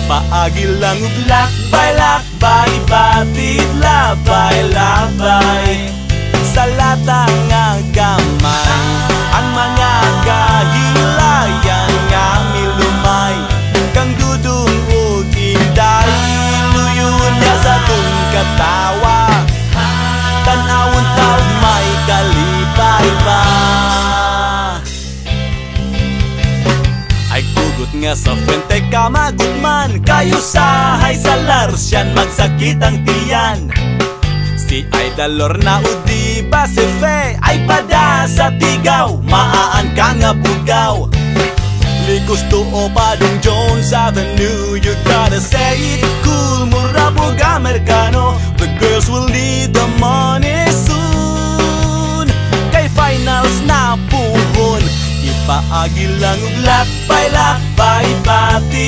Paagi lang ug lakbay-lakbay, batid labay-labay sa latang nga gamay. Ang mga kahilayan nga milumay, kang dudong ug inday, luyon niya sa tung katawa, tan-awon taog may kalipay pa. Ay kugot nga sa frente ka magutman, kayo sahay sa larsyan magsakit ang tiyan. Si Idol Lorna udi ba si Fe ay pada sa tigaw, maaan ka nga bugaw. Likos tuo Padong Jones Avenue, you gotta say it cool, mura pug Amerikano. The girls will need the money soon, kay finals na puhon. Ipaagi lang ug lakbay-lakbay, pati